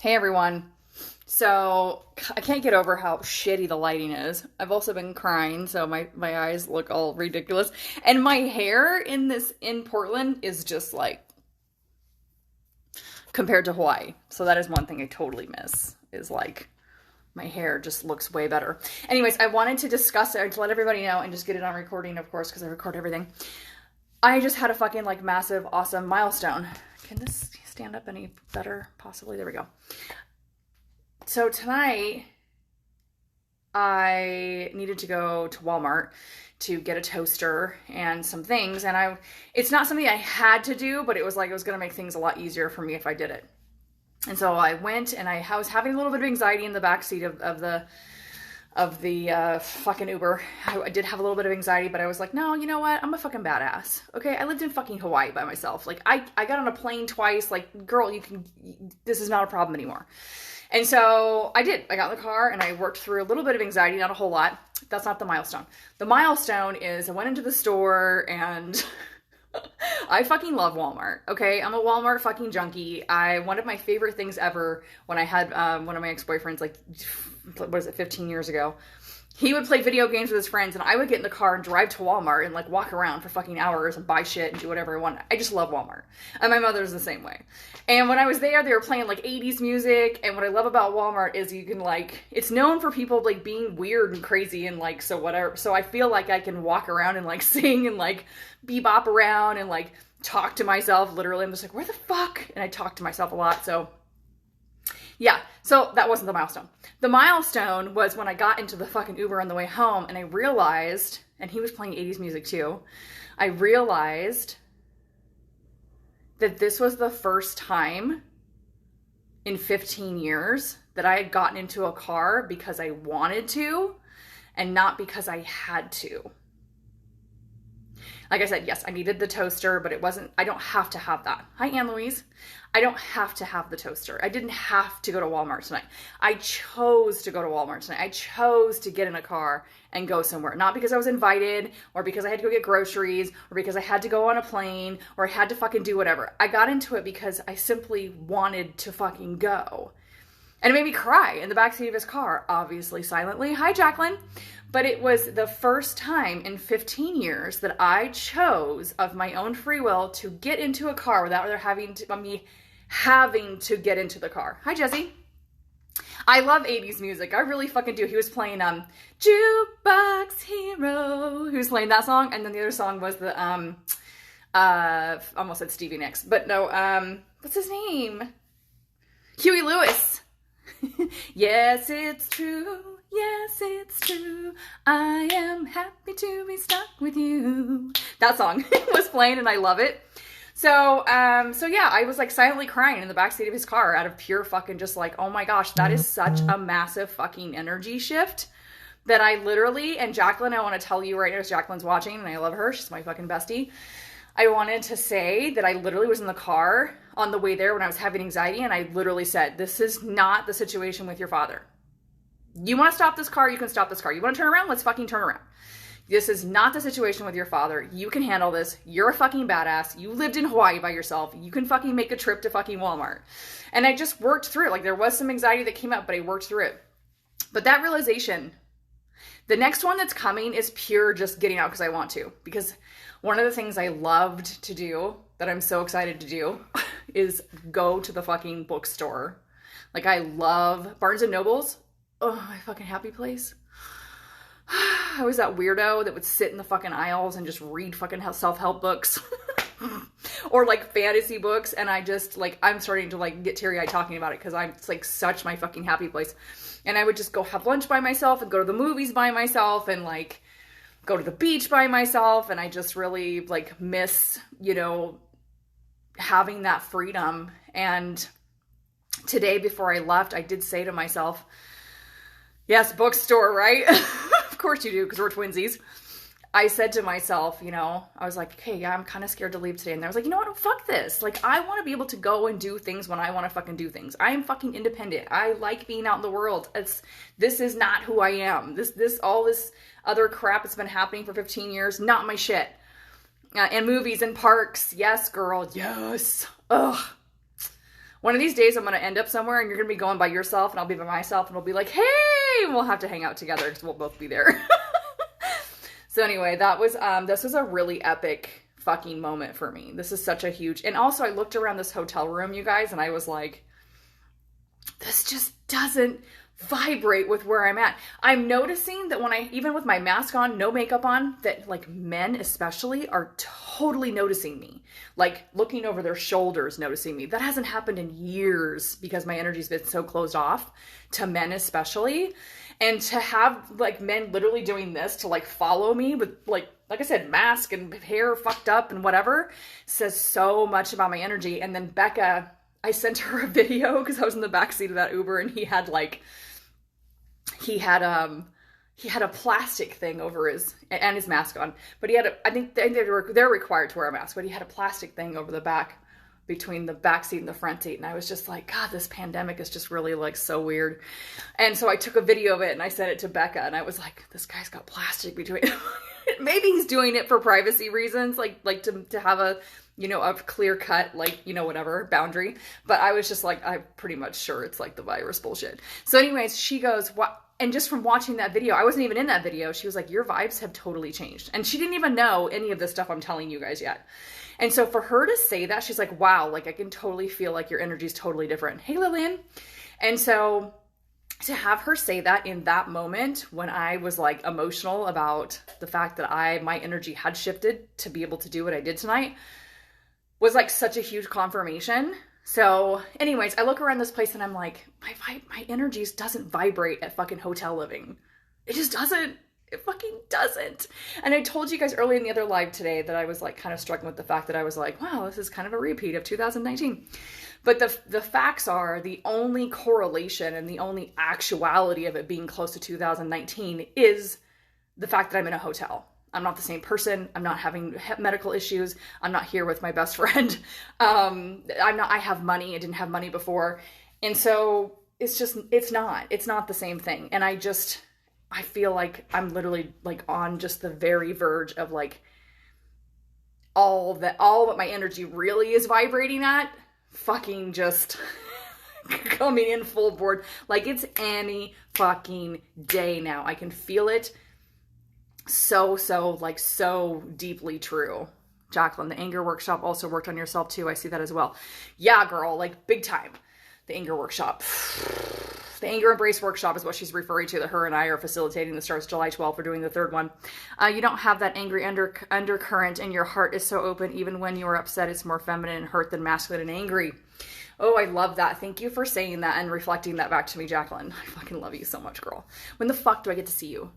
Hey everyone. So I can't get over how shitty the lighting is. I've also been crying, so my eyes look all ridiculous. And my hair in Portland is just like compared to Hawaii. So that is one thing I totally miss, is like my hair just looks way better. Anyways, I wanted to discuss it, to let everybody know and just get it on recording, of course, because I record everything. I just had a fucking like massive, awesome milestone. Can this stand up any better? Possibly. There we go. So tonight, I needed to go to Walmart to get a toaster and some things. And it's not something I had to do, but it was like, it was going to make things a lot easier for me if I did it. And so I went, and I was having a little bit of anxiety in the backseat of the fucking Uber. I did have a little bit of anxiety, but I was like, no, you know what? I'm a fucking badass. Okay. I lived in fucking Hawaii by myself. Like I got on a plane twice. Like, girl, this is not a problem anymore. And so I did. I got in the car and I worked through a little bit of anxiety, not a whole lot. That's not the milestone. The milestone is I went into the store and I fucking love Walmart. Okay. I'm a Walmart fucking junkie. One of my favorite things ever when I had, one of my ex-boyfriends, like, what was it, 15 years ago, he would play video games with his friends, and I would get in the car and drive to Walmart and like walk around for fucking hours and buy shit and do whatever I want. I just love Walmart. And my mother's the same way. And when I was there, they were playing like 80s music. And what I love about Walmart is you can like, it's known for people like being weird and crazy and like, so whatever. So I feel like I can walk around and like sing and like bebop around and like talk to myself. Literally, I'm just like, where the fuck? And I talk to myself a lot. So yeah, so that wasn't the milestone. The milestone was when I got into the fucking Uber on the way home and I realized, and he was playing 80s music too, I realized that this was the first time in 15 years that I had gotten into a car because I wanted to and not because I had to. Like I said, yes, I needed the toaster, but I don't have to have that. Hi, Ann Louise. I don't have to have the toaster. I didn't have to go to Walmart tonight. I chose to go to Walmart tonight. I chose to get in a car and go somewhere. Not because I was invited or because I had to go get groceries or because I had to go on a plane or I had to fucking do whatever. I got into it because I simply wanted to fucking go. And it made me cry in the backseat of his car, obviously silently. Hi, Jacqueline. But it was the first time in 15 years that I chose of my own free will to get into a car without me having to get into the car. Hi, Jesse. I love 80s music. I really fucking do. He was playing Jukebox Hero. He was playing that song. And then the other song was the, almost said Stevie Nicks. But no, what's his name? Huey Lewis. Yes, it's true. Yes, it's true. I am happy to be stuck with you. That song was playing and I love it. So yeah, I was like silently crying in the backseat of his car out of pure fucking just like, oh my gosh, that is such a massive fucking energy shift that I literally, and Jacqueline, I want to tell you right now, Jacqueline's watching and I love her. She's my fucking bestie. I wanted to say that I literally was in the car on the way there when I was having anxiety and I literally said, this is not the situation with your father. You want to stop this car, you can stop this car. You want to turn around? Let's fucking turn around. This is not the situation with your father. You can handle this. You're a fucking badass. You lived in Hawaii by yourself. You can fucking make a trip to fucking Walmart. And I just worked through it. Like there was some anxiety that came up, but I worked through it. But that realization, the next one that's coming is pure just getting out because I want to. Because one of the things I loved to do, that I'm so excited to do, is go to the fucking bookstore. Like I love Barnes and Nobles. Oh, my fucking happy place. I was that weirdo that would sit in the fucking aisles and just read fucking self-help books or like fantasy books. And I just like, I'm starting to like get teary-eyed talking about it because it's like such my fucking happy place. And I would just go have lunch by myself and go to the movies by myself and like go to the beach by myself. And I just really like miss, having that freedom. And today before I left, I did say to myself, yes, bookstore, right? Of course you do, because we're twinsies. I said to myself, I was like, okay, yeah, I'm kind of scared to leave today. And I was like, you know what? Fuck this. Like, I want to be able to go and do things when I want to fucking do things. I am fucking independent. I like being out in the world. This is not who I am. All this other crap that's been happening for 15 years, not my shit. And movies and parks. Yes, girl. Yes. Ugh. One of these days I'm going to end up somewhere and you're going to be going by yourself and I'll be by myself and we'll be like, hey, and we'll have to hang out together because we'll both be there. So anyway, that was, this was a really epic fucking moment for me. This is such a huge, and also I looked around this hotel room, you guys, and I was like, this just doesn't vibrate with where I'm at. I'm noticing that when I, even with my mask on, no makeup on, that like men especially are totally noticing me, like looking over their shoulders, noticing me. That hasn't happened in years because my energy's been so closed off to men especially. And to have like men literally doing this to like follow me with like I said, mask and hair fucked up and whatever says so much about my energy. And then Becca, I sent her a video because I was in the backseat of that Uber and he had a plastic thing over his mask on, but he had I think they're required to wear a mask, but he had a plastic thing over the back between the back seat and the front seat. And I was just like, God, this pandemic is just really like so weird. And so I took a video of it and I sent it to Becca and I was like, this guy's got plastic between maybe he's doing it for privacy reasons, like to have a, you know, a clear cut, like, you know, whatever boundary. But I was just like, I'm pretty much sure it's like the virus bullshit. So anyways, she goes, what? And just from watching that video, I wasn't even in that video. She was like, your vibes have totally changed. And she didn't even know any of this stuff I'm telling you guys yet. And so for her to say that, she's like, wow, like I can totally feel like your energy is totally different. Hey, Lillian. And so to have her say that in that moment when I was like emotional about the fact that my energy had shifted to be able to do what I did tonight was like such a huge confirmation. So anyways, I look around this place and I'm like, my energies doesn't vibrate at fucking hotel living. It just doesn't. It fucking doesn't. And I told you guys early in the other live today that I was like kind of struggling with the fact that I was like, wow, this is kind of a repeat of 2019. But the facts are the only correlation and the only actuality of it being close to 2019 is the fact that I'm in a hotel. I'm not the same person. I'm not having medical issues. I'm not here with my best friend. I have money. I didn't have money before. And so it's not the same thing. And I feel like I'm literally like on just the very verge of like all what my energy really is vibrating at fucking just coming in full board. Like it's any fucking day now. I can feel it so deeply true. Jacqueline, the anger workshop also worked on yourself too. I see that as well. Yeah, girl, like big time. The anger workshop. The Anger Embrace Workshop is what she's referring to, that her and I are facilitating. That starts July 12th. We're doing the third one. You don't have that angry undercurrent and your heart is so open. Even when you are upset, it's more feminine and hurt than masculine and angry. Oh, I love that. Thank you for saying that and reflecting that back to me, Jacqueline. I fucking love you so much, girl. When the fuck do I get to see you?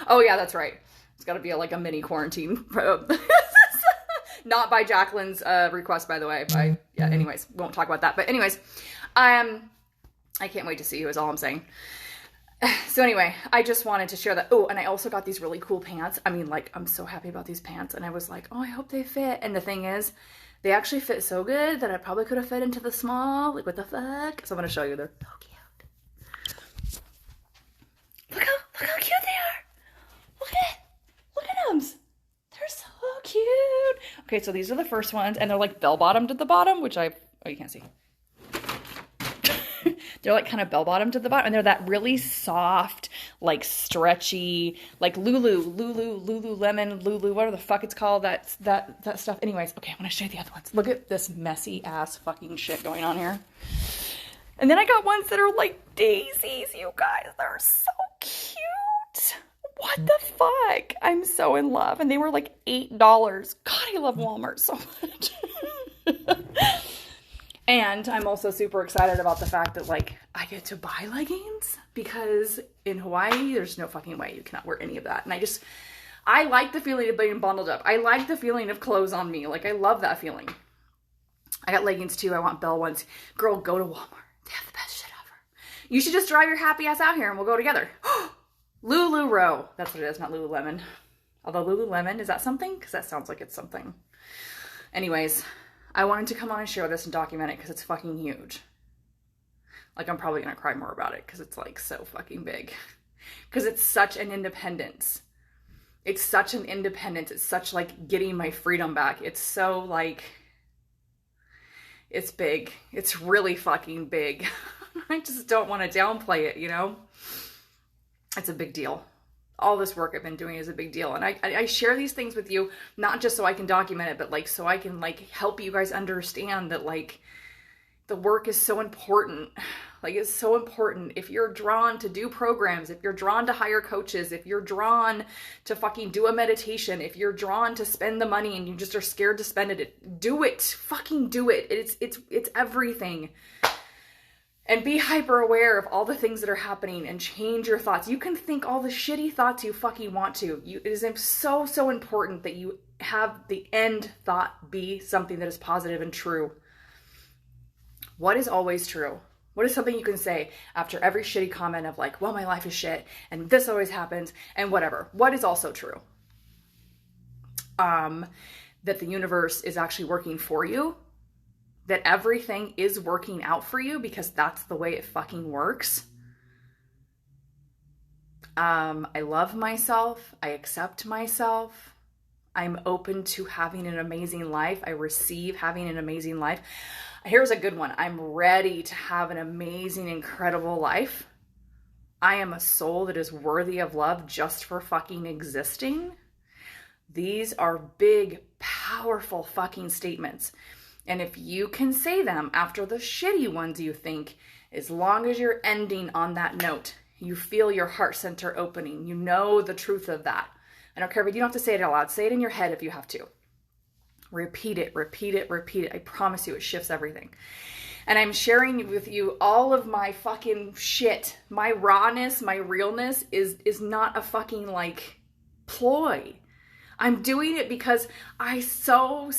Oh, yeah, that's right. It's got to be like a mini quarantine. Not by Jacqueline's request, by the way. Yeah, anyways, won't talk about that. But anyways, I can't wait to see you is all I'm saying. So anyway, I just wanted to share that. Oh, and I also got these really cool pants. I mean, like, I'm so happy about these pants. And I was like, oh, I hope they fit. And the thing is, they actually fit so good that I probably could have fit into the small. Like, what the fuck? So I'm going to show you. They're so cute. Look how cute they are. Look at them. They're so cute. Okay, so these are the first ones. And they're like bell-bottomed at the bottom, which oh, you can't see. They're like kind of bell-bottomed at the bottom, and they're that really soft, like stretchy, like Lululemon, whatever the fuck it's called, that stuff. Anyways, okay, I'm gonna show you the other ones. Look at this messy ass fucking shit going on here. And then I got ones that are like daisies, you guys. They're so cute. What the fuck? I'm so in love. And they were like $8. God, I love Walmart so much. And I'm also super excited about the fact that, like, I get to buy leggings because in Hawaii, there's no fucking way you cannot wear any of that. And I like the feeling of being bundled up. I like the feeling of clothes on me. Like, I love that feeling. I got leggings too. I want Bell ones. Girl, go to Walmart. They have the best shit ever. You should just drive your happy ass out here and we'll go together. Lulu Row. That's what it is, not Lululemon. Although Lululemon, is that something? Because that sounds like it's something. Anyways, I wanted to come on and share this and document it because it's fucking huge. Like, I'm probably going to cry more about it because it's, like, so fucking big. Because it's such an independence. It's such an independence. It's such, like, getting my freedom back. It's so, like, It's big. It's really fucking big. I just don't want to downplay it, you know? It's a big deal. All this work I've been doing is a big deal. And I share these things with you, not just so I can document it, but like, so I can like help you guys understand that like the work is so important. Like, it's so important. If you're drawn to do programs, if you're drawn to hire coaches, if you're drawn to fucking do a meditation, if you're drawn to spend the money and you just are scared to spend it, do it. Fucking do it. It's everything. And be hyper aware of all the things that are happening and change your thoughts. You can think all the shitty thoughts you fucking want to. It is so important that you have the end thought be something that is positive and true. What is always true? What is something you can say after every shitty comment of like, well, my life is shit and this always happens and whatever? What is also true? That the universe is actually working for you. That everything is working out for you because that's the way it fucking works. I love myself. I accept myself. I'm open to having an amazing life. I receive having an amazing life. Here's a good one. I'm ready to have an amazing, incredible life. I am a soul that is worthy of love just for fucking existing. These are big, powerful fucking statements. And if you can say them after the shitty ones you think, as long as you're ending on that note, you feel your heart center opening, you know the truth of that. I don't care, but you don't have to say it out loud. Say it in your head if you have to. Repeat it, repeat it, repeat it. I promise you it shifts everything. And I'm sharing with you all of my fucking shit. My rawness, my realness is not a fucking like ploy. I'm doing it because I so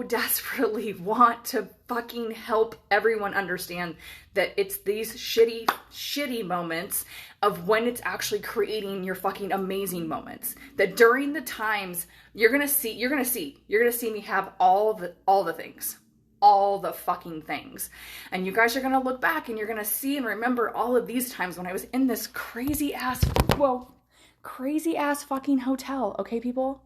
desperately want to fucking help everyone understand that it's these shitty moments of when it's actually creating your fucking amazing moments. That during the times you're gonna see me have all the things. All the fucking things. And you guys are gonna look back and you're gonna see and remember all of these times when I was in this crazy ass fucking hotel. Okay, people?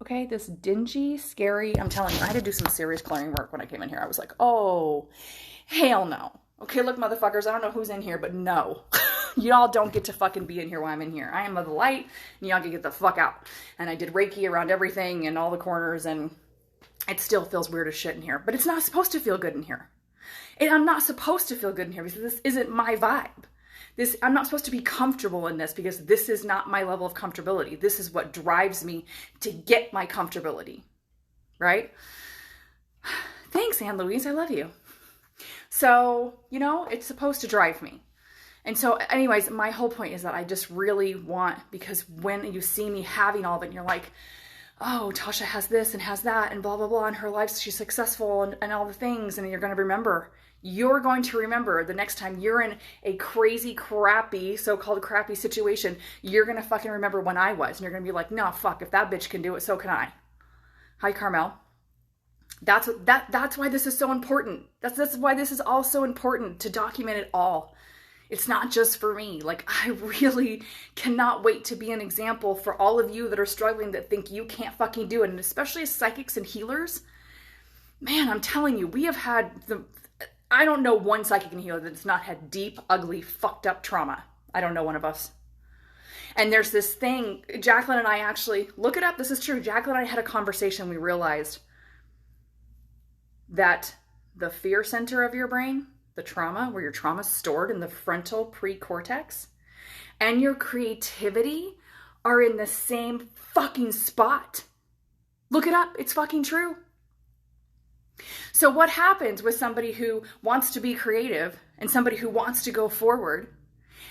Okay, this dingy, scary, I'm telling you, I had to do some serious clearing work when I came in here. I was like, oh, hell no. Okay, look, motherfuckers, I don't know who's in here, but no. Y'all don't get to fucking be in here while I'm in here. I am of the light, and y'all can get the fuck out. And I did Reiki around everything and all the corners, and it still feels weird as shit in here. But it's not supposed to feel good in here. And I'm not supposed to feel good in here because this isn't my vibe. I'm not supposed to be comfortable in this because this is not my level of comfortability. This is what drives me to get my comfortability, right? Thanks, Anne Louise. I love you. So, you know, it's supposed to drive me. And so anyways, my whole point is that I just really want, because when you see me having all of it and you're like, oh, Tasha has this and has that and blah, blah, blah in her life. She's successful and all the things. And you're going to remember the next time you're in a crazy, crappy, so-called crappy situation, you're going to fucking remember when I was. And you're going to be like, no, fuck, if that bitch can do it, so can I. Hi, Carmel. That's why this is so important. That's why this is all so important, to document it all. It's not just for me. Like, I really cannot wait to be an example for all of you that are struggling, that think you can't fucking do it. And especially as psychics and healers, man, I'm telling you, we have had I don't know one psychic and healer that's not had deep, ugly, fucked up trauma. I don't know one of us. And there's this thing, Jacqueline and I actually, look it up, this is true. Jacqueline and I had a conversation, we realized that the fear center of your brain, the trauma, where your trauma is stored in the frontal pre-cortex, and your creativity are in the same fucking spot. Look it up, it's fucking true. So what happens with somebody who wants to be creative and somebody who wants to go forward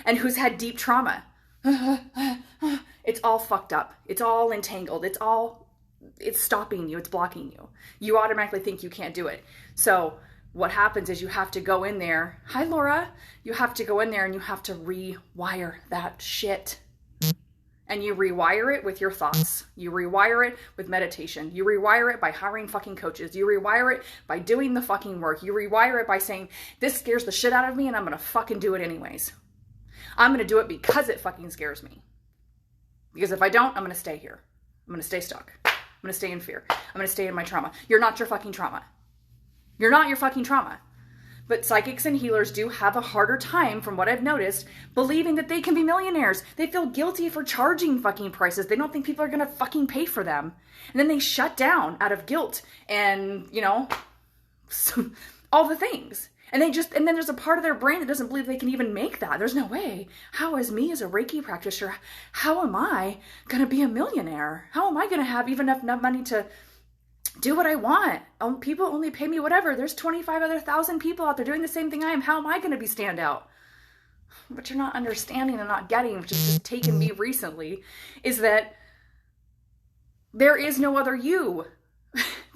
and who's had deep trauma? It's all fucked up. It's all entangled. It's stopping you. It's blocking you. You automatically think you can't do it. So what happens is you have to go in there. Hi, Laura. You have to go in there and you have to rewire that shit. And you rewire it with your thoughts. You rewire it with meditation. You rewire it by hiring fucking coaches. You rewire it by doing the fucking work. You rewire it by saying, this scares the shit out of me and I'm going to fucking do it anyways. I'm going to do it because it fucking scares me. Because if I don't, I'm going to stay here. I'm going to stay stuck. I'm going to stay in fear. I'm going to stay in my trauma. You're not your fucking trauma. You're not your fucking trauma. But psychics and healers do have a harder time, from what I've noticed, believing that they can be millionaires. They feel guilty for charging fucking prices. They don't think people are going to fucking pay for them. And then they shut down out of guilt and, all the things. And then there's a part of their brain that doesn't believe they can even make that. There's no way. How, as me as a Reiki practitioner, how am I going to be a millionaire? How am I going to have even enough money to do what I want? People only pay me whatever. There's 25,000 people out there doing the same thing I am. How am I going to be standout? What you're not understanding and not getting, which has just taken me recently, is that there is no other you.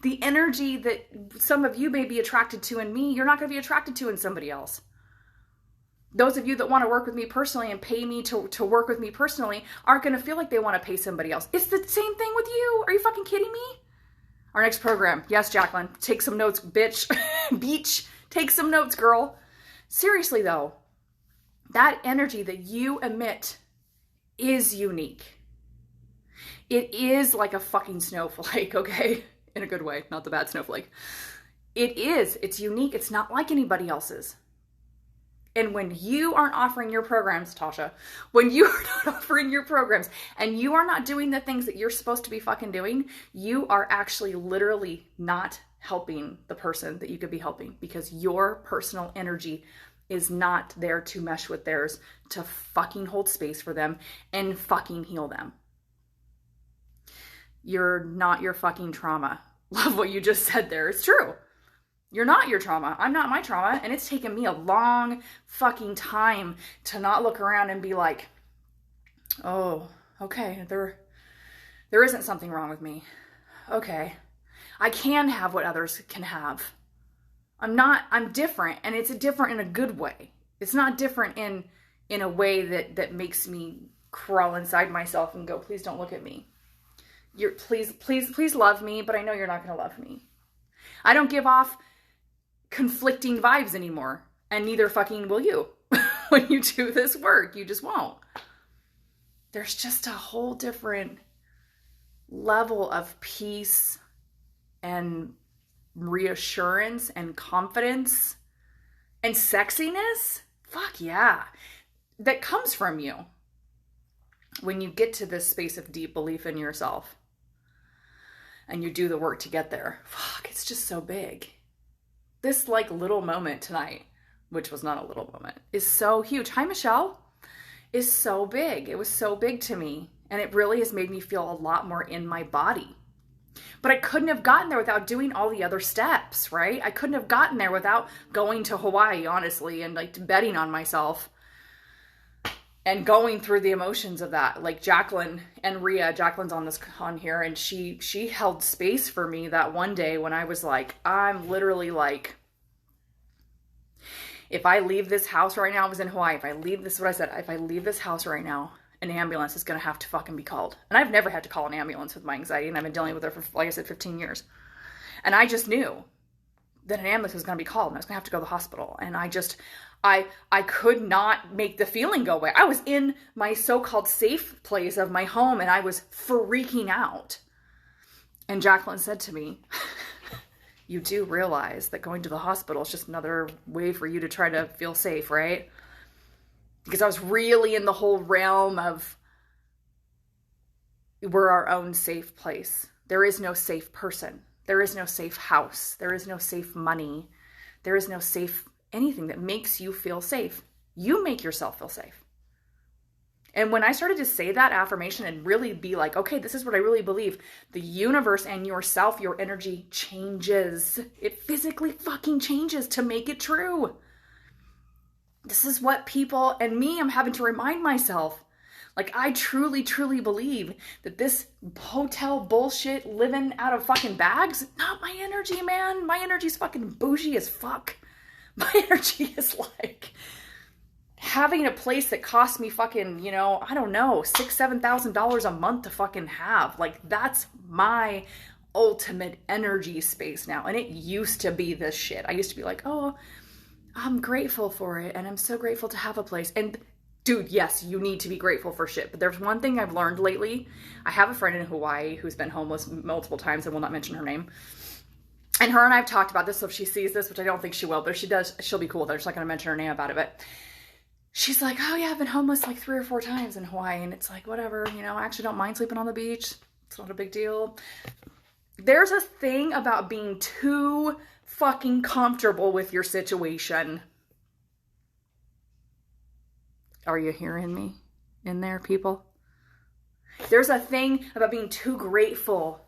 The energy that some of you may be attracted to in me, you're not going to be attracted to in somebody else. Those of you that want to work with me personally and pay me to work with me personally aren't going to feel like they want to pay somebody else. It's the same thing with you. Are you fucking kidding me? Our next program. Yes, Jacqueline. Take some notes, bitch. Beach. Take some notes, girl. Seriously, though, that energy that you emit is unique. It is like a fucking snowflake, okay? In a good way, not the bad snowflake. It is. It's unique. It's not like anybody else's. And when you aren't offering your programs, Tasha, when you are not offering your programs and you are not doing the things that you're supposed to be fucking doing, you are actually literally not helping the person that you could be helping, because your personal energy is not there to mesh with theirs, to fucking hold space for them and fucking heal them. You're not your fucking trauma. Love what you just said there. It's true. You're not your trauma. I'm not my trauma. And it's taken me a long fucking time to not look around and be like, oh, okay, there isn't something wrong with me. Okay. I can have what others can have. I'm different, and it's different in a good way. It's not different in a way that makes me crawl inside myself and go, please don't look at me. Please love me, but I know you're not going to love me. I don't give off conflicting vibes anymore, and neither fucking will you. When you do this work, you just won't. There's just a whole different level of peace and reassurance and confidence and sexiness. Fuck yeah. That comes from you when you get to this space of deep belief in yourself and you do the work to get there. Fuck, it's just so big. This little moment tonight, which was not a little moment, is so huge. Hi, Michelle. Is so big. It was so big to me. And it really has made me feel a lot more in my body. But I couldn't have gotten there without doing all the other steps, right? I couldn't have gotten there without going to Hawaii, honestly, and betting on myself and going through the emotions of that. Like Jacqueline and Rhea, Jacqueline's on here, and she held space for me that one day when I was like, I'm literally like, if I leave this house right now, I was in Hawaii, if I leave this house right now, an ambulance is going to have to fucking be called. And I've never had to call an ambulance with my anxiety, and I've been dealing with it for, like I said, 15 years. And I just knew that an ambulance was going to be called, and I was going to have to go to the hospital. And I could not make the feeling go away. I was in my so-called safe place of my home, and I was freaking out. And Jacqueline said to me, you do realize that going to the hospital is just another way for you to try to feel safe, right? Because I was really in the whole realm of, we're our own safe place. There is no safe person. There is no safe house. There is no safe money. There is no safe anything that makes you feel safe. You make yourself feel safe. And when I started to say that affirmation and really be like, okay, this is what I really believe, the universe and yourself, your energy changes. It physically fucking changes to make it true. This is what people and me, I'm having to remind myself. Like, I truly, truly believe that this hotel bullshit living out of fucking bags, not my energy, man. My energy's fucking bougie as fuck. My energy is like having a place that costs me fucking, I don't know, $6,000-$7,000 a month to fucking have. Like, that's my ultimate energy space now. And it used to be this shit. I used to be like, oh, I'm grateful for it. And I'm so grateful to have a place. And dude, yes, you need to be grateful for shit. But there's one thing I've learned lately. I have a friend in Hawaii who's been homeless multiple times. I will not mention her name. And her and I have talked about this, so if she sees this, which I don't think she will, but if she does, she'll be cool. They're just not going to mention her name about it. But she's like, oh yeah, I've been homeless like 3 or 4 times in Hawaii. And it's like, whatever, you know, I actually don't mind sleeping on the beach. It's not a big deal. There's a thing about being too fucking comfortable with your situation. Are you hearing me in there, people? There's a thing about being too grateful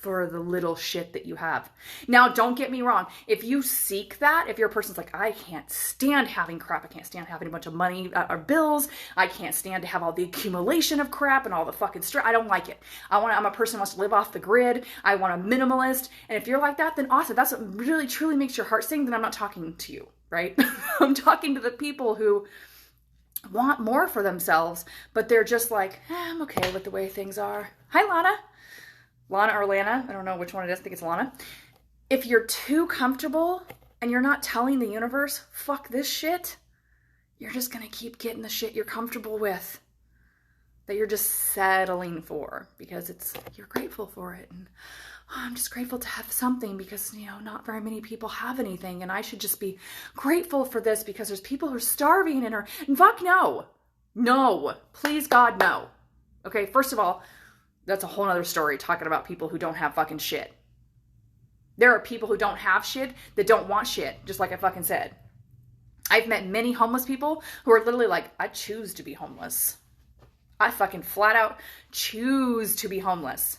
for the little shit that you have. Now, don't get me wrong. If you seek that, if you're a person's like, I can't stand having crap. I can't stand having a bunch of money or bills. I can't stand to have all the accumulation of crap and all the fucking stress. I don't like it. I'm a person who wants to live off the grid. I want a minimalist. And if you're like that, then awesome. That's what really, truly makes your heart sing. Then I'm not talking to you, right? I'm talking to the people who want more for themselves, but they're just like, I'm okay with the way things are. Hi, Lana or Lana, I don't know which one it is, I think it's Lana. If you're too comfortable and you're not telling the universe, fuck this shit, you're just gonna keep getting the shit you're comfortable with, that you're just settling for, because you're grateful for it. And I'm just grateful to have something because, you know, not very many people have anything, and I should just be grateful for this because there's people who are starving and fuck no. No, please God, no. Okay, first of all, that's a whole nother story, talking about people who don't have fucking shit. There are people who don't have shit that don't want shit, just like I fucking said. I've met many homeless people who are literally like, I choose to be homeless. I fucking flat out choose to be homeless.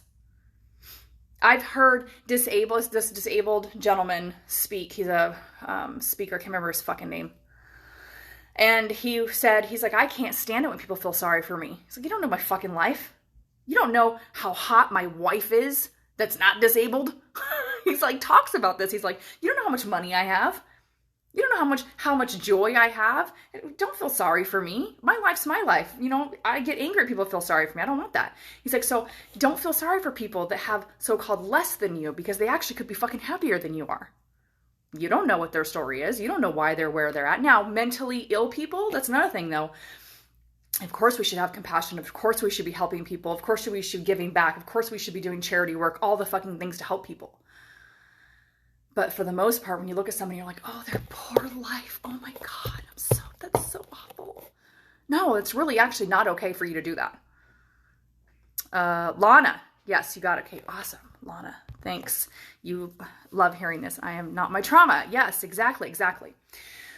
I've heard this disabled gentleman speak. He's a speaker. I can't remember his fucking name. And he said, he's like, I can't stand it when people feel sorry for me. He's like, you don't know my fucking life. You don't know how hot my wife is that's not disabled. He's like, talks about this. He's like, you don't know how much money I have. You don't know how much joy I have. Don't feel sorry for me. My life's my life. You know, I get angry at people feel sorry for me. I don't want that. He's like, so don't feel sorry for people that have so-called less than you, because they actually could be fucking happier than you are. You don't know what their story is. You don't know why they're where they're at. Now, mentally ill people, that's another thing though. Of course we should have compassion. Of course we should be helping people. Of course we should be giving back. Of course we should be doing charity work, all the fucking things to help people. But for the most part, when you look at somebody, you're like, oh, their poor life. Oh my God, that's so awful. No, it's really actually not okay for you to do that. Lana, yes, you got it. Okay, awesome. Lana, thanks. You love hearing this. I am not my trauma. Yes, exactly.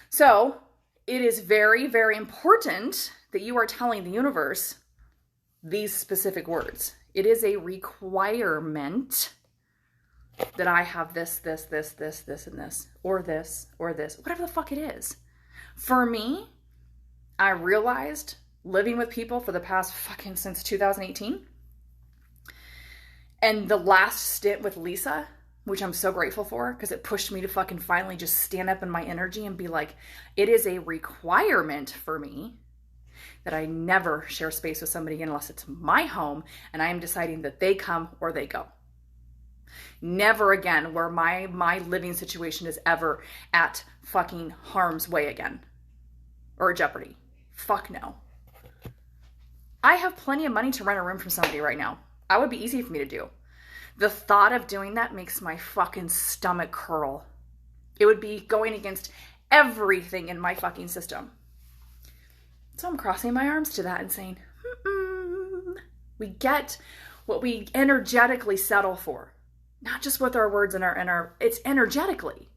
So it is very, very important that you are telling the universe these specific words. It is a requirement that I have this, and this, or this, whatever the fuck it is. For me, I realized living with people for the past fucking since 2018, and the last stint with Lisa, which I'm so grateful for, because it pushed me to fucking finally just stand up in my energy and be like, it is a requirement for me that I never share space with somebody unless it's my home and I am deciding that they come or they go. Never again where my living situation is ever at fucking harm's way again. Or jeopardy. Fuck no. I have plenty of money to rent a room from somebody right now. That would be easy for me to do. The thought of doing that makes my fucking stomach curl. It would be going against everything in my fucking system. So I'm crossing my arms to that and saying, we get what we energetically settle for. Not just with our words and our it's energetically.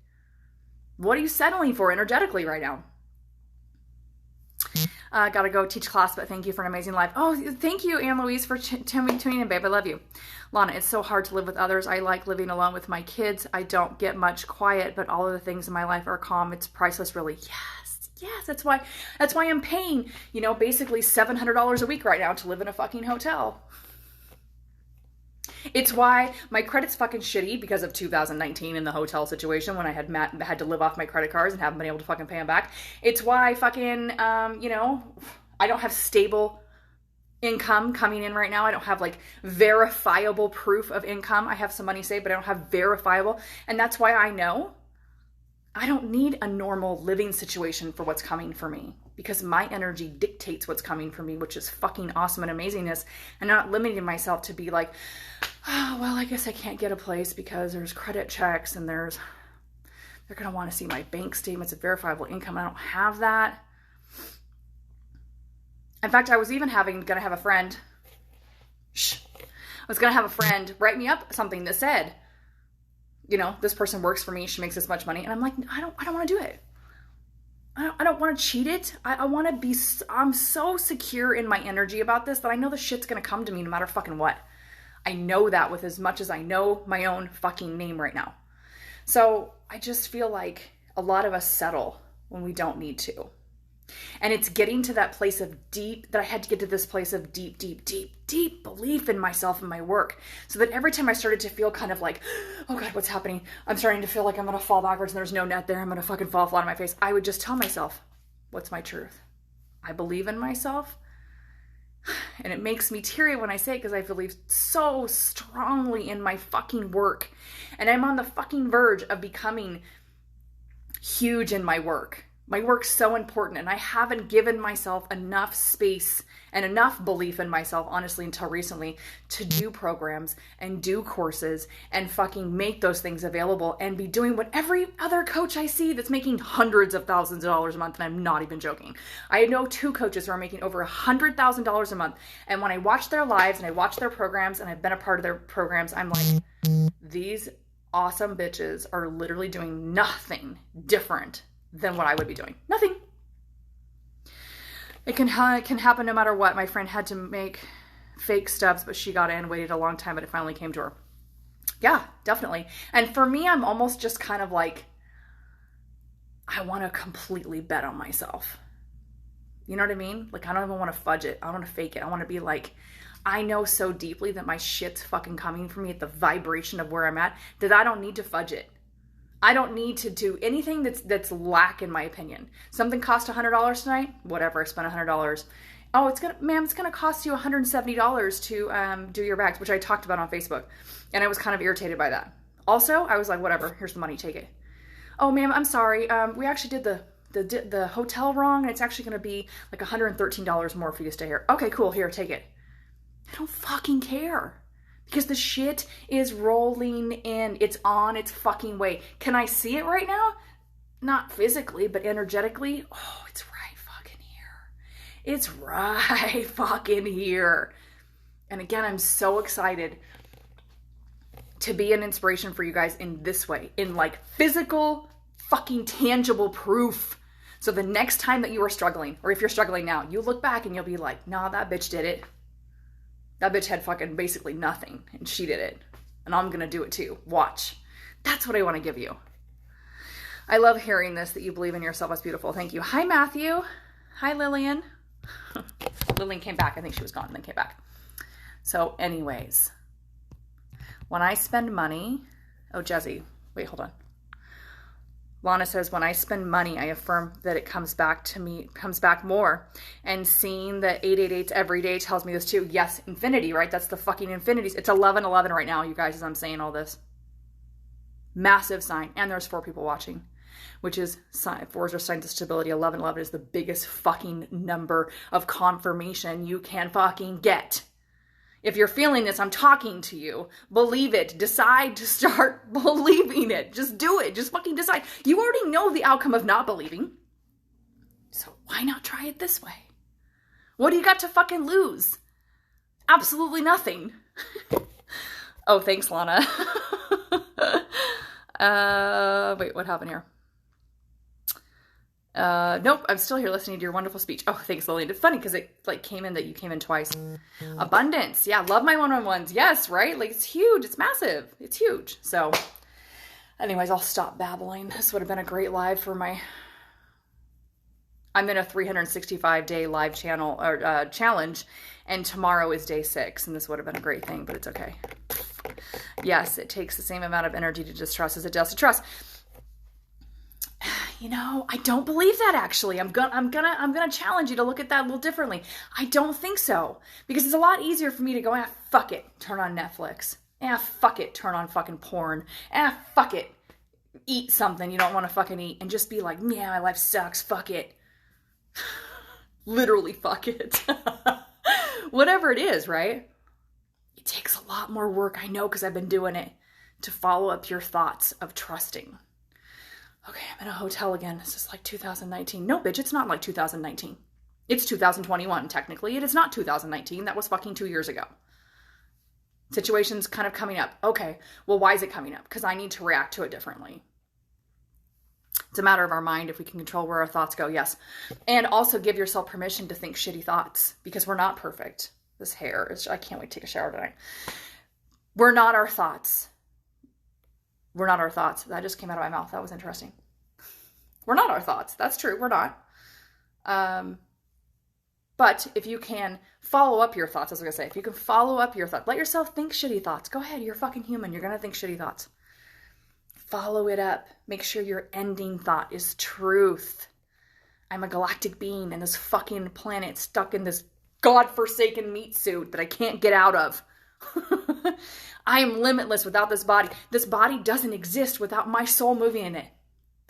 What are you settling for energetically right now? Gotta go teach class, but thank you for an amazing life. Oh, thank you, Anne-Louise, for tuning in, babe. I love you. Lana, it's so hard to live with others. I like living alone with my kids. I don't get much quiet, but all of the things in my life are calm. It's priceless, really. Yes, that's why I'm paying, basically $700 a week right now to live in a fucking hotel. It's why my credit's fucking shitty because of 2019 in the hotel situation when I had to live off my credit cards and haven't been able to fucking pay them back. It's why fucking, I don't have stable income coming in right now. I don't have like verifiable proof of income. I have some money saved, but I don't have verifiable. And that's why I know I don't need a normal living situation for what's coming for me, because my energy dictates what's coming for me, which is fucking awesome and amazingness, and not limiting myself to be like, oh, well, I guess I can't get a place because there's credit checks and they're going to want to see my bank statements of verifiable income. I don't have that. In fact, I was even going to have a friend write me up something that said, this person works for me. She makes this much money. And I'm like, I don't want to do it. I don't want to cheat it. I want to be, I'm so secure in my energy about this that I know the shit's going to come to me no matter fucking what. I know that with as much as I know my own fucking name right now. So I just feel like a lot of us settle when we don't need to. And it's getting to that place of that I had to get to this place of deep belief in myself and my work. So that every time I started to feel kind of like, oh God, what's happening? I'm starting to feel like I'm going to fall backwards and there's no net there. I'm going to fucking fall flat on my face. I would just tell myself, what's my truth? I believe in myself. And it makes me teary when I say it because I believe so strongly in my fucking work. And I'm on the fucking verge of becoming huge in my work. My work's so important, and I haven't given myself enough space and enough belief in myself, honestly, until recently, to do programs and do courses and fucking make those things available and be doing what every other coach I see that's making hundreds of thousands of dollars a month, and I'm not even joking. I know 2 coaches who are making over $100,000 a month, and when I watch their lives and I watch their programs and I've been a part of their programs, I'm like, these awesome bitches are literally doing nothing different than what I would be doing. Nothing. It can happen no matter what. My friend had to make fake stubs, but she got in, waited a long time, but it finally came to her. Yeah, definitely. And for me, I'm almost just kind of like, I want to completely bet on myself. You know what I mean? Like, I don't even want to fudge it. I don't want to fake it. I want to be like, I know so deeply that my shit's fucking coming for me at the vibration of where I'm at that I don't need to fudge it. I don't need to do anything that's lack, in my opinion. Something cost $100 tonight. Whatever, I spent $100. Oh, it's gonna cost you $170 to do your bags, which I talked about on Facebook, and I was kind of irritated by that. Also, I was like, whatever, here's the money, take it. Oh, ma'am, I'm sorry. We actually did the hotel wrong, and it's actually gonna be like $113 more for you to stay here. Okay, cool. Here, take it. I don't fucking care. Because the shit is rolling in. It's on its fucking way. Can I see it right now? Not physically, but energetically. Oh, it's right fucking here. It's right fucking here. And again, I'm so excited to be an inspiration for you guys in this way. In like physical, fucking tangible proof. So the next time that you are struggling, or if you're struggling now, you look back and you'll be like, nah, that bitch did it. That bitch had fucking basically nothing, and she did it. And I'm going to do it too. Watch. That's what I want to give you. I love hearing this, that you believe in yourself. That's beautiful. Thank you. Hi, Matthew. Hi, Lillian. Lillian came back. I think she was gone and then came back. So anyways, when I spend money... Oh, Jesse. Wait, hold on. Lana says, when I spend money, I affirm that it comes back to me, comes back more. And seeing the 888 every day tells me this too. Yes, infinity, right? That's the fucking infinities. It's 11:11 right now, you guys, as I'm saying all this. Massive sign. And there's 4 people watching, which is 4s are signs of stability. 11:11 is the biggest fucking number of confirmation you can fucking get. If you're feeling this, I'm talking to you. Believe it. Decide to start believing it. Just do it. Just fucking decide. You already know the outcome of not believing. So why not try it this way? What do you got to fucking lose? Absolutely nothing. Oh, thanks, Lana. Wait, what happened here? Nope, I'm still here listening to your wonderful speech. Oh, thanks, Lillian. It's funny because it like came in that you came in twice. Abundance. Yeah, love my one-on-ones. Yes, right? Like it's huge. It's massive. It's huge. So anyways, I'll stop babbling. This would have been a great live for my... I'm in a 365-day live channel or challenge, and tomorrow is day 6, and this would have been a great thing, but it's okay. Yes, it takes the same amount of energy to distrust as it does to trust. You know, I don't believe that actually. I'm gonna challenge you to look at that a little differently. I don't think so. Because it's a lot easier for me to go, fuck it, turn on Netflix. Fuck it, turn on fucking porn. Fuck it, eat something you don't want to fucking eat. And just be like, yeah, my life sucks, fuck it. Literally fuck it. Whatever it is, right? It takes a lot more work, I know, because I've been doing it, to follow up your thoughts of trusting. Okay, I'm in a hotel again. This is like 2019. No, bitch, it's not like 2019. It's 2021, technically. It is not 2019. That was fucking 2 years ago. Situation's kind of coming up. Okay, well, why is it coming up? Because I need to react to it differently. It's a matter of our mind if we can control where our thoughts go, yes. And also give yourself permission to think shitty thoughts, because we're not perfect. This hair is, I can't wait to take a shower tonight. We're not our thoughts. We're not our thoughts. That just came out of my mouth. That was interesting. We're not our thoughts. That's true. We're not. But if you can follow up your thoughts, as I was going to say, if you can follow up your thoughts, let yourself think shitty thoughts. Go ahead. You're fucking human. You're going to think shitty thoughts. Follow it up. Make sure your ending thought is truth. I'm a galactic being in this fucking planet stuck in this godforsaken meat suit that I can't get out of. I am limitless without this body. This body doesn't exist without my soul moving in it.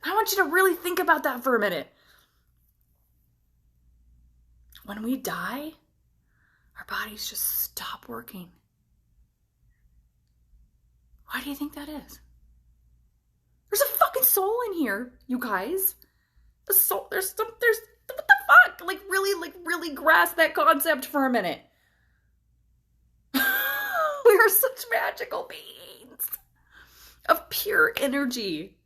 I want you to really think about that for a minute. When we die, our bodies just stop working. Why do you think that is? There's a fucking soul in here, you guys. The soul, there's what the fuck? Like really grasp that concept for a minute. We are such magical beings of pure energy.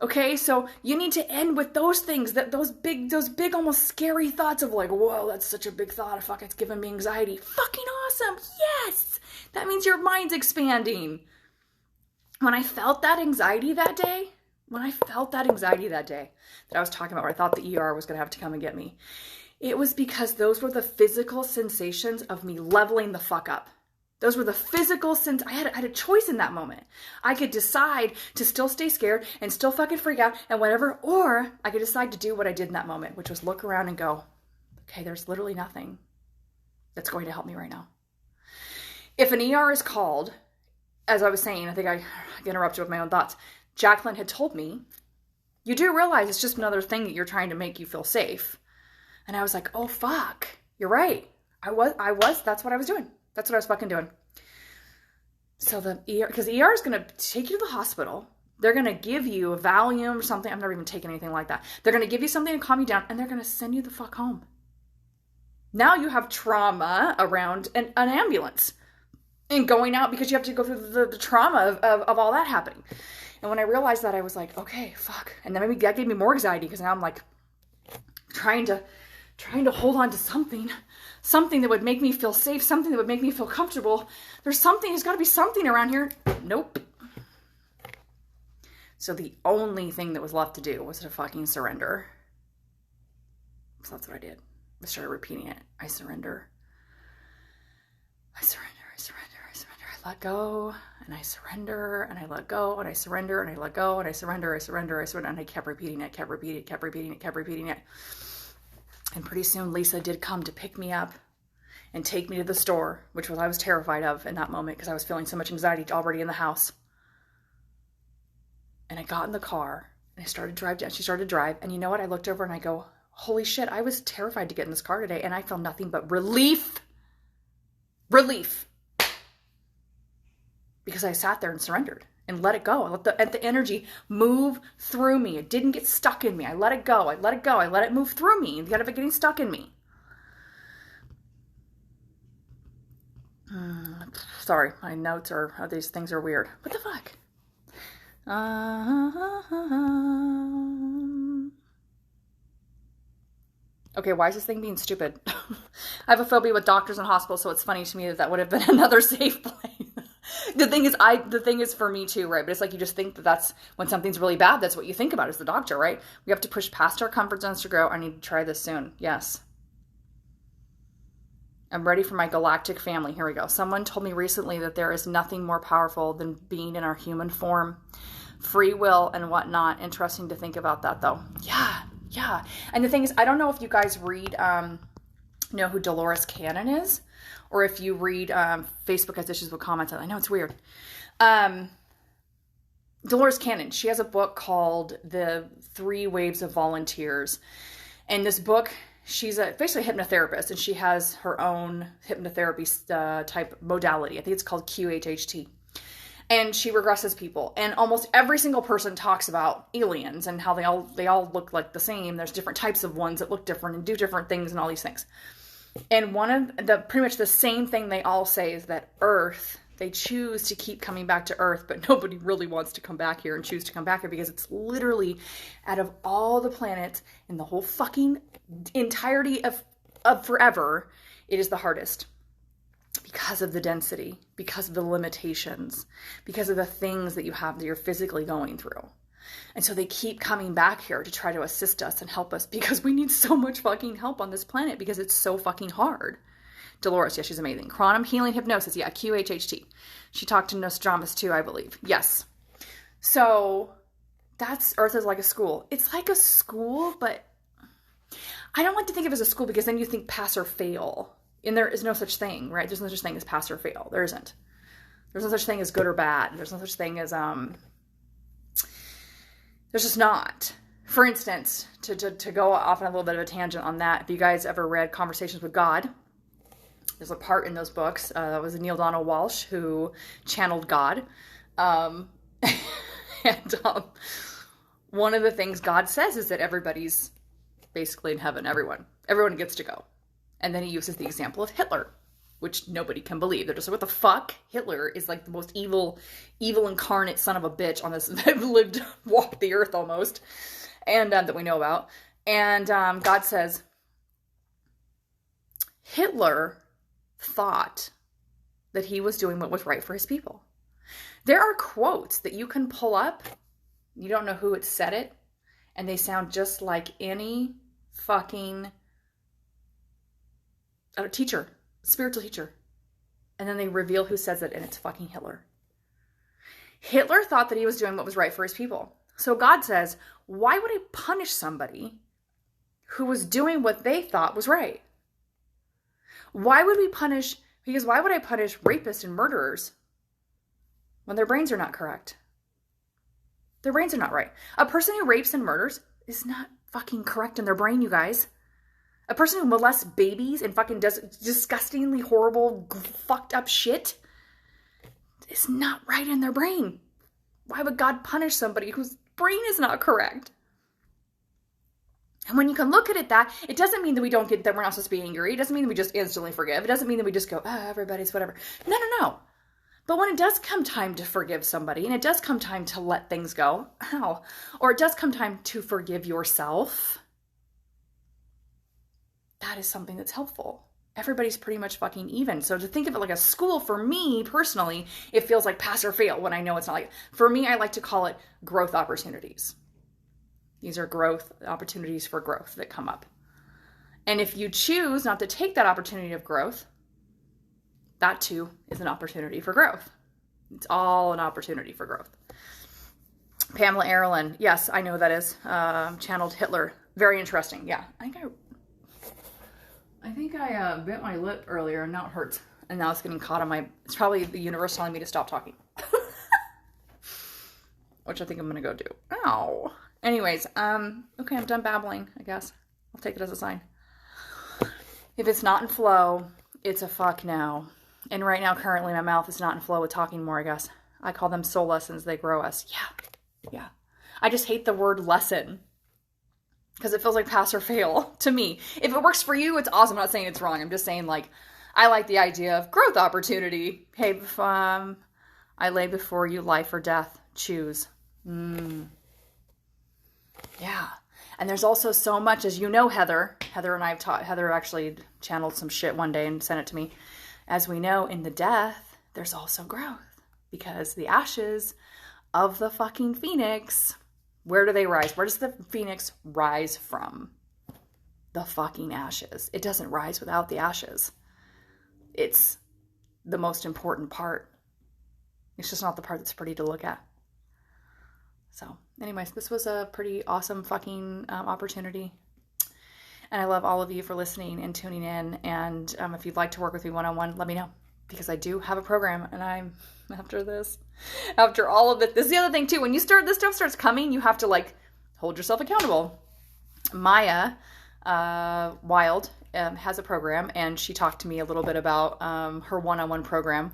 Okay, so you need to end with those things, those big, almost scary thoughts of like, whoa, that's such a big thought. Fuck, it's giving me anxiety. Fucking awesome. Yes. That means your mind's expanding. When I felt that anxiety that day, that I was talking about, where I thought the ER was going to have to come and get me, it was because those were the physical sensations of me leveling the fuck up. Those were the physical I had a choice in that moment. I could decide to still stay scared and still fucking freak out and whatever, or I could decide to do what I did in that moment, which was look around and go, okay, there's literally nothing that's going to help me right now. If an ER is called, as I was saying, I think I interrupted with my own thoughts. Jacqueline had told me, you do realize it's just another thing that you're trying to make you feel safe. And I was like, oh fuck, you're right. That's what I was doing. That's what I was fucking doing. So the ER, because the ER is going to take you to the hospital. They're going to give you a Valium or something. I've never even taken anything like that. They're going to give you something to calm you down, and they're going to send you the fuck home. Now you have trauma around an ambulance and going out because you have to go through the trauma of all that happening. And when I realized that, I was like, okay, fuck. And then maybe that gave me more anxiety, because now I'm like trying to hold on to something that would make me feel safe, something that would make me feel comfortable. There's got to be something around here. Nope. So the only thing that was left to do was to fucking surrender. So that's what I did. I started repeating it. I surrender. I surrender. I surrender. I surrender. I let go, and I surrender, and I let go, and I surrender, and I let go, and I surrender. I surrender. I surrender. And I kept repeating it, kept repeating it. And pretty soon Lisa did come to pick me up and take me to the store, which I was terrified of in that moment because I was feeling so much anxiety already in the house. And I got in the car and I started to drive down. She started to drive. And you know what? I looked over and I go, holy shit, I was terrified to get in this car today. And I felt nothing but relief. Relief. Because I sat there and surrendered and let it go. I let the energy move through me. It didn't get stuck in me. I let it go. I let it go. I let it move through me instead of it getting stuck in me. Sorry, my notes these things are weird. What the fuck? Okay, why is this thing being stupid? I have a phobia with doctors and hospitals, so it's funny to me that would have been another safe place. The thing is for me too, right? But it's like you just think that's when something's really bad, that's what you think about is the doctor, right? We have to push past our comfort zones to grow. I need to try this soon. Yes. I'm ready for my galactic family. Here we go. Someone told me recently that there is nothing more powerful than being in our human form, free will and whatnot. Interesting to think about that though. Yeah. And the thing is, I don't know if you guys read, know who Dolores Cannon is, or if you read, Facebook has issues with comments. I know it's weird. Dolores Cannon, she has a book called The 3 Waves of Volunteers. And this book she's basically a hypnotherapist, and she has her own hypnotherapy type modality. I think it's called QHHT. And she regresses people. And almost every single person talks about aliens and how they all look like the same. There's different types of ones that look different and do different things and all these things. And one of the pretty much the same thing they all say is that Earth, they choose to keep coming back to Earth, but nobody really wants to come back here and choose to come back here because it's literally, out of all the planets in the whole fucking entirety of forever, it is the hardest. Because of the density, because of the limitations, because of the things that you have that you're physically going through. And so they keep coming back here to try to assist us and help us because we need so much fucking help on this planet because it's so fucking hard. Dolores, yeah, she's amazing. Quantum healing hypnosis, yeah, QHHT. She talked to Nostradamus too, I believe. Yes. So that's Earth is like a school. It's like a school, but I don't like to think of it as a school because then you think pass or fail. And there is no such thing, right? There's no such thing as pass or fail. There isn't. There's no such thing as good or bad. There's no such thing as, there's just not. For instance, to go off on a little bit of a tangent on that, if you guys ever read Conversations with God, there's a part in those books, that was Neil Donald Walsh who channeled God. And one of the things God says is that everybody's basically in heaven, everyone gets to go. And then he uses the example of Hitler, which nobody can believe. They're just like, what the fuck? Hitler is like the most evil incarnate son of a bitch on this, that walked the earth almost, and that we know about. And God says, Hitler thought that he was doing what was right for his people. There are quotes that you can pull up. You don't know who it said it, and they sound just like any fucking a teacher, spiritual teacher. And then they reveal who says it, and it's fucking Hitler. Hitler thought that he was doing what was right for his people. So God says, why would I punish somebody who was doing what they thought was right? Why would I punish rapists and murderers when their brains are not correct? Their brains are not right. A person who rapes and murders is not fucking correct in their brain, you guys. A person who molests babies and fucking does disgustingly horrible, fucked up shit is not right in their brain. Why would God punish somebody whose brain is not correct? And when you can look at it it doesn't mean that that we're not supposed to be angry. It doesn't mean that we just instantly forgive. It doesn't mean that we just go, everybody's whatever. No. But when it does come time to forgive somebody, and it does come time to let things go, or it does come time to forgive yourself, that is something that's helpful. Everybody's pretty much fucking even. So to think of it like a school, for me personally, it feels like pass or fail when I know it's not like, for me, I like to call it growth opportunities. These are growth opportunities for growth that come up. And if you choose not to take that opportunity of growth, that too is an opportunity for growth. It's all an opportunity for growth. Pamela Erlin. Yes, I know who that is. Channeled Hitler. Very interesting. Yeah. I think I bit my lip earlier and now it hurts. And now it's getting caught on it's probably the universe telling me to stop talking. Which I think I'm going to go do. Ow. Anyways, okay, I'm done babbling, I guess. I'll take it as a sign. If it's not in flow, it's a fuck now. And right now, currently, my mouth is not in flow with talking more, I guess. I call them soul lessons. They grow us. Yeah. I just hate the word lesson. Because it feels like pass or fail to me. If it works for you, it's awesome. I'm not saying it's wrong. I'm just saying, like, I like the idea of growth opportunity. Hey, I lay before you life or death. Choose. Yeah. And there's also so much, as you know, Heather and I have taught, Heather actually channeled some shit one day and sent it to me. As we know, in the death, there's also growth. Because the ashes of the fucking phoenix, where do they rise? Where does the phoenix rise from? The fucking ashes. It doesn't rise without the ashes. It's the most important part. It's just not the part that's pretty to look at. So, anyways, this was a pretty awesome fucking opportunity. And I love all of you for listening and tuning in. And if you'd like to work with me one-on-one, let me know. Because I do have a program. And I'm, after all of it, this is the other thing too. When this stuff starts coming, you have to like hold yourself accountable. Maya, Wild has a program, and she talked to me a little bit about her one-on-one program.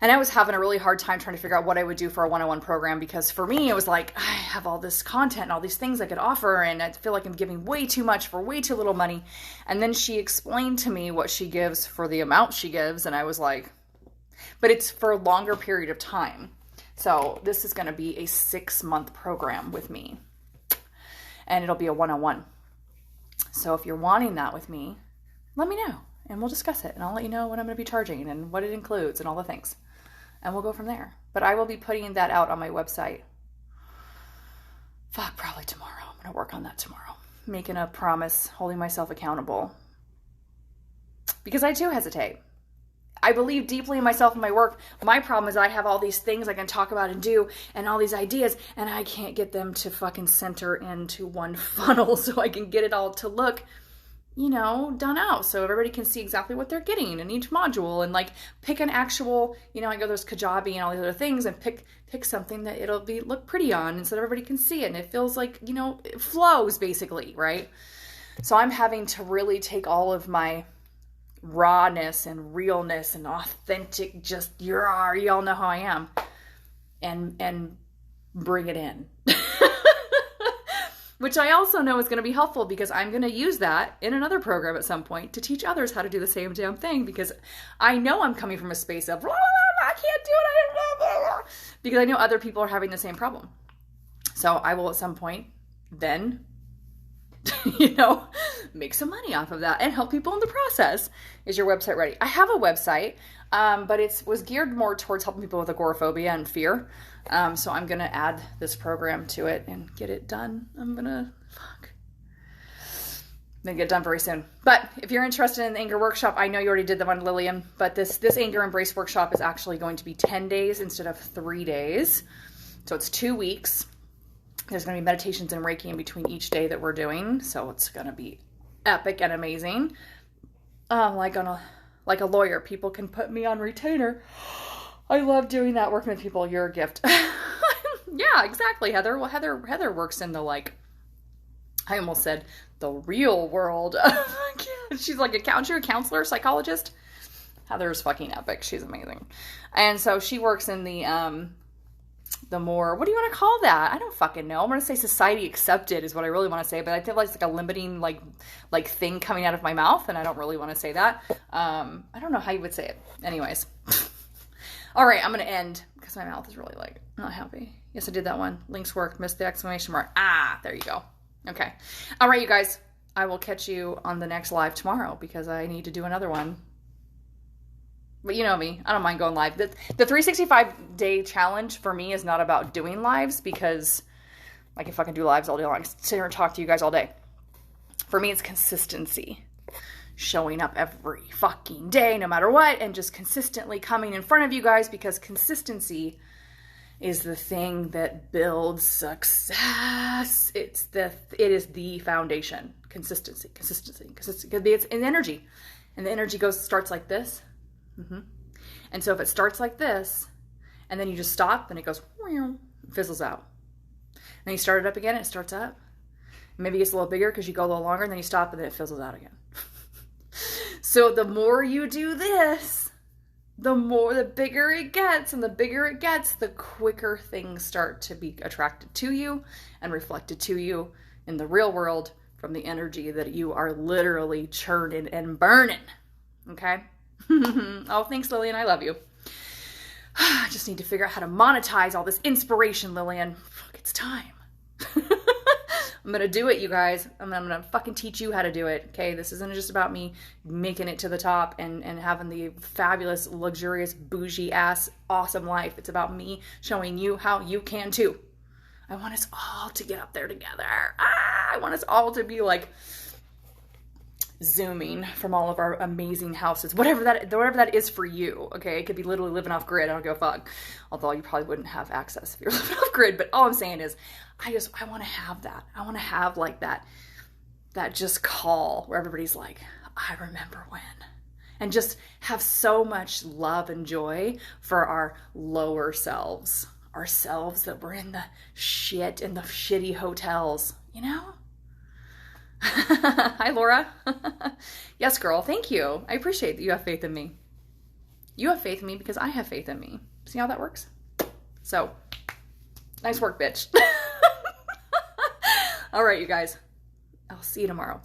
And I was having a really hard time trying to figure out what I would do for a one-on-one program, because for me, it was like, I have all this content and all these things I could offer, and I feel like I'm giving way too much for way too little money. And then she explained to me what she gives for the amount she gives, and I was like, but it's for a longer period of time. So this is going to be a 6-month program with me, and it'll be a one-on-one. So if you're wanting that with me, let me know, and we'll discuss it, and I'll let you know what I'm going to be charging and what it includes and all the things. And we'll go from there. But I will be putting that out on my website. Probably tomorrow. I'm going to work on that tomorrow. Making a promise, holding myself accountable. Because I too hesitate. I believe deeply in myself and my work. My problem is I have all these things I can talk about and do, and all these ideas, and I can't get them to fucking center into one funnel so I can get it all to look, done out, so everybody can see exactly what they're getting in each module, and like pick an actual, I go there's Kajabi and all these other things, and pick something that it'll look pretty on, and so everybody can see it, and it feels like, it flows basically, right? So I'm having to really take all of my rawness and realness and authentic, just y'all know how I am, and bring it in. Which I also know is going to be helpful, because I'm going to use that in another program at some point to teach others how to do the same damn thing, because I know I'm coming from a space of, I can't do it, because I know other people are having the same problem. So I will at some point then, make some money off of that and help people in the process. Is your website ready? I have a website, but it was geared more towards helping people with agoraphobia and fear. So I'm going to add this program to it and get it done. I'm going to get it done very soon. But if you're interested in the anger workshop, I know you already did the one, Lillian, but this anger embrace workshop is actually going to be 10 days instead of 3 days. So it's 2 weeks. There's going to be meditations and Reiki in between each day that we're doing. So it's going to be epic and amazing. Like a lawyer, people can put me on retainer. I love doing that, working with people. You're a gift. Yeah, exactly, Heather. Well, Heather works in the, I almost said the real world. She's like a counselor, psychologist. Heather's fucking epic. She's amazing. And so she works in the more, what do you want to call that? I don't fucking know. I'm going to say society accepted is what I really want to say, but I feel like it's like a limiting, like thing coming out of my mouth, and I don't really want to say that. I don't know how you would say it. Anyways. All right, I'm going to end because my mouth is really not happy. Yes, I did that one. Links work. Missed the exclamation mark. There you go. Okay. All right, you guys. I will catch you on the next live tomorrow because I need to do another one. But you know me. I don't mind going live. The 365-day challenge for me is not about doing lives, because I can fucking do lives all day long. I can sit here and talk to you guys all day. For me, it's consistency. Showing up every fucking day, no matter what, and just consistently coming in front of you guys, because consistency is the thing that builds success. It is the foundation. Consistency. It's an energy, and the energy starts like this. And so if it starts like this, and then you just stop, then it goes, fizzles out. And then you start it up again, and it starts up. Maybe it gets a little bigger because you go a little longer, and then you stop, and then it fizzles out again. So the more you do this, the bigger it gets, and the bigger it gets, the quicker things start to be attracted to you and reflected to you in the real world from the energy that you are literally churning and burning. Okay? Oh, thanks, Lillian. I love you. I just need to figure out how to monetize all this inspiration, Lillian. Fuck, it's time. I'm going to do it, you guys. I'm going to fucking teach you how to do it, okay? This isn't just about me making it to the top and having the fabulous, luxurious, bougie-ass, awesome life. It's about me showing you how you can, too. I want us all to get up there together. I want us all to be zooming from all of our amazing houses, whatever that is for you, okay? It could be literally living off grid. I don't give a fuck. Although you probably wouldn't have access if you're living off grid. But all I'm saying is, I want to have that. I want to have that just call where everybody's like, I remember when. And just have so much love and joy for our lower selves. Ourselves that were in the shit, in the shitty hotels, Hi, Laura. Yes, girl. Thank you. I appreciate that you have faith in me. You have faith in me because I have faith in me. See how that works? So, nice work, bitch. All right, you guys. I'll see you tomorrow.